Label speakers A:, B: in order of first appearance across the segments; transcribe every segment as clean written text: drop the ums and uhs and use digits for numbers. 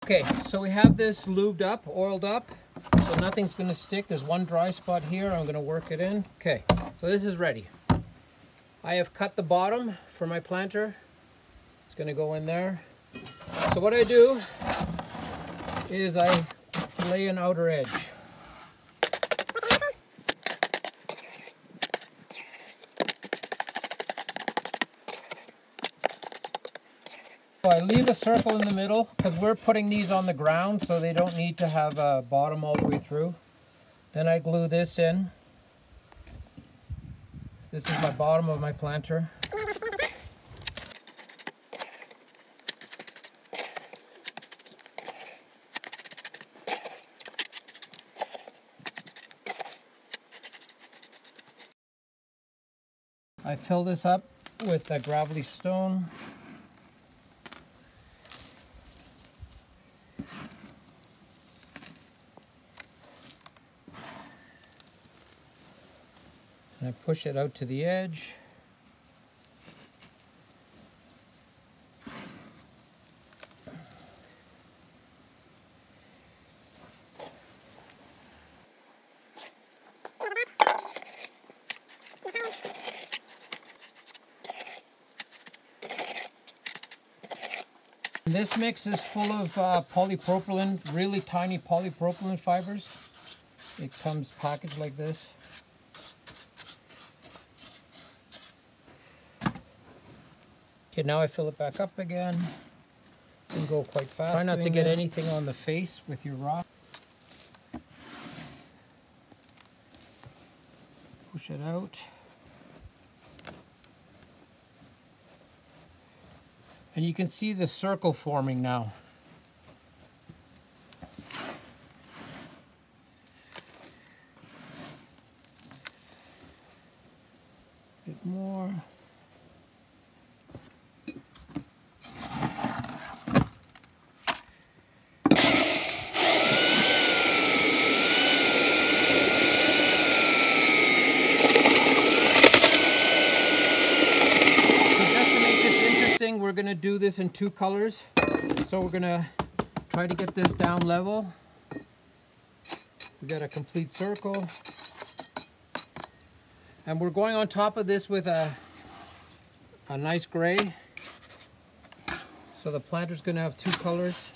A: Okay, so we have this lubed up, oiled up, so nothing's going to stick. There's one dry spot here. I'm going to work it in. Okay, so this is ready. I have cut the bottom for my planter. It's going to go in there. So what I do is I lay an outer edge. So I leave a circle in the middle because we're putting these on the ground, so they don't need to have a bottom all the way through. Then I glue this in. This is my bottom of my planter. I fill this up with a gravelly stone. And I push it out to the edge. This mix is full of polypropylene, really tiny polypropylene fibers. It comes packaged like this. Okay, now I fill it back up again. You can go quite fast. Try not to get anything on the face with your rock. Push it out. And you can see the circle forming now. A bit more. We're going to do this in 2 colors. So we're going to try to get this down level. We got a complete circle. And we're going on top of this with a nice gray. So the planter's going to have 2 colors.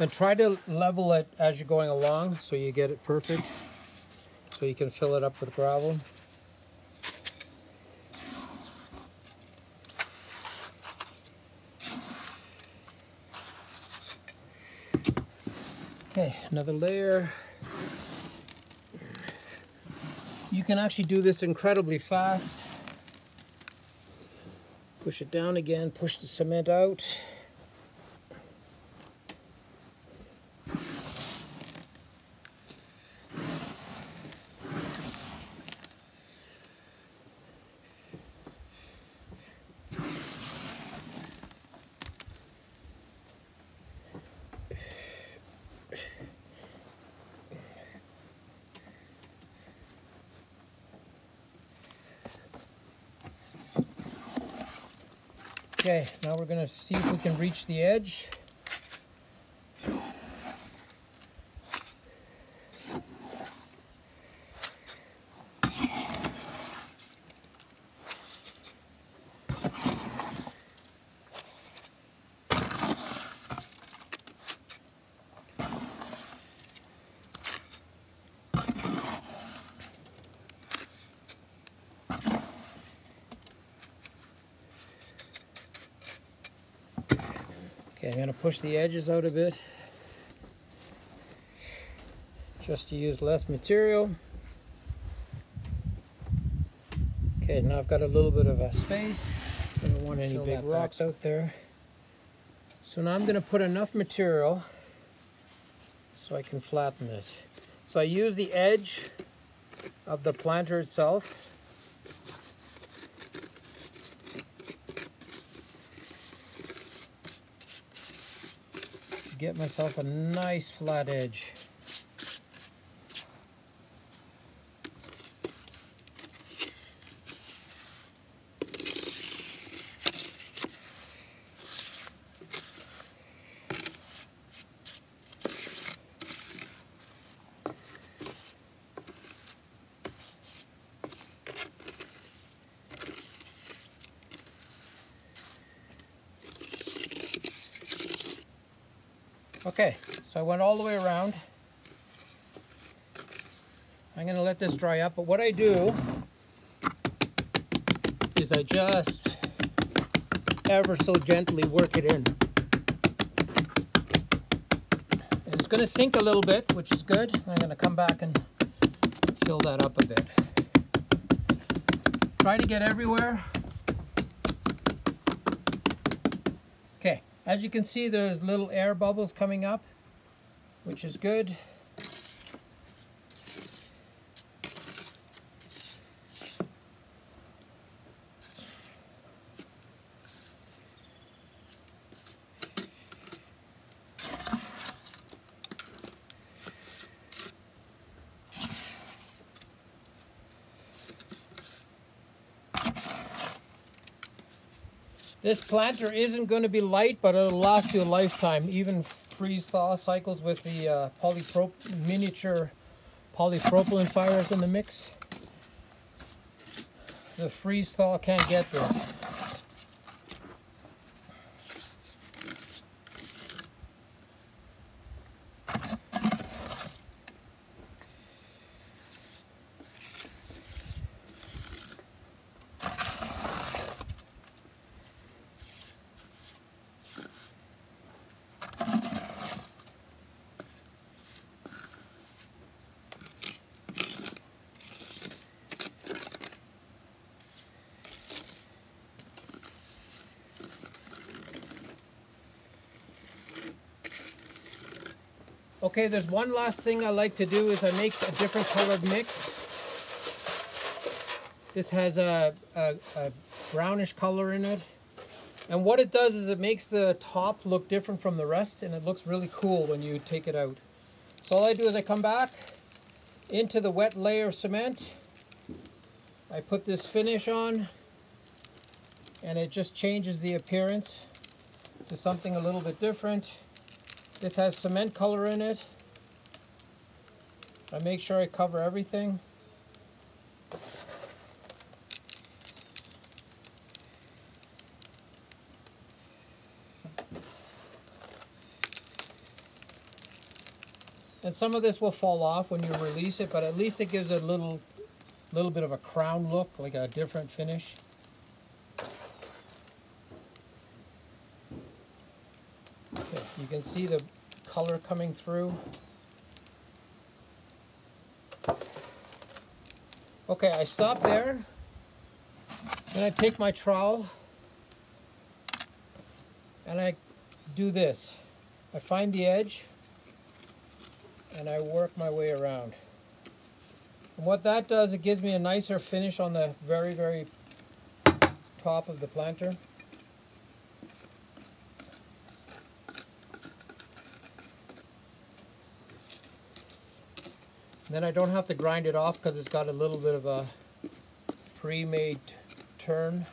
A: And try to level it as you're going along so you get it perfect, so you can fill it up with gravel. Okay, another layer. You can actually do this incredibly fast. Push it down again, push the cement out. Okay, now we're going to see if we can reach the edge. Okay, I'm going to push the edges out a bit, just to use less material. Okay, now I've got a little bit of a space. I don't want any big rocks out there. So now I'm going to put enough material so I can flatten this. So I use the edge of the planter itself. To get myself a nice flat edge. Okay, so I went all the way around. I'm going to let this dry up, but what I do is I just ever so gently work it in. And it's going to sink a little bit, which is good. I'm going to come back and fill that up a bit. Try to get everywhere. Okay. As you can see, there's little air bubbles coming up, which is good. This planter isn't going to be light, but it'll last you a lifetime. Even freeze-thaw cycles with the miniature polypropylene fires in the mix. The freeze-thaw can't get this. Okay, there's one last thing I like to do is I make a different colored mix. This has a brownish color in it. And what it does is it makes the top look different from the rest, and it looks really cool when you take it out. So all I do is I come back into the wet layer of cement. I put this finish on, and it just changes the appearance to something a little bit different. This has cement color in it. I make sure I cover everything. And some of this will fall off when you release it, but at least it gives it a little bit of a crown look, like a different finish. Okay, you can see the color coming through. Okay, I stop there. Then I take my trowel and I do this. I find the edge and I work my way around. And what that does, it gives me a nicer finish on the very, very top of the planter. Then I don't have to grind it off because it's got a little bit of a pre-made turn,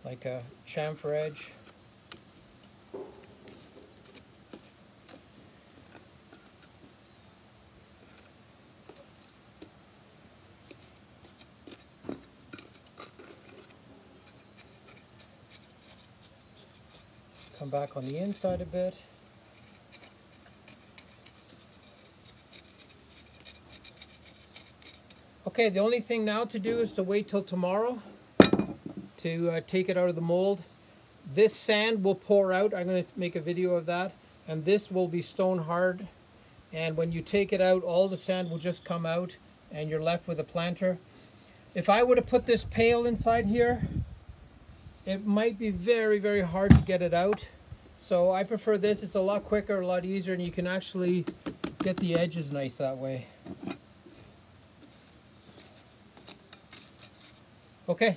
A: like a chamfer edge. Come back on the inside a bit. Okay, the only thing now to do is to wait till tomorrow to take it out of the mold. This sand will pour out. I'm going to make a video of that. And this will be stone hard. And when you take it out, all the sand will just come out and you're left with a planter. If I were to put this pail inside here, it might be very, very hard to get it out. So I prefer this. It's a lot quicker, a lot easier, and you can actually get the edges nice that way. Okay,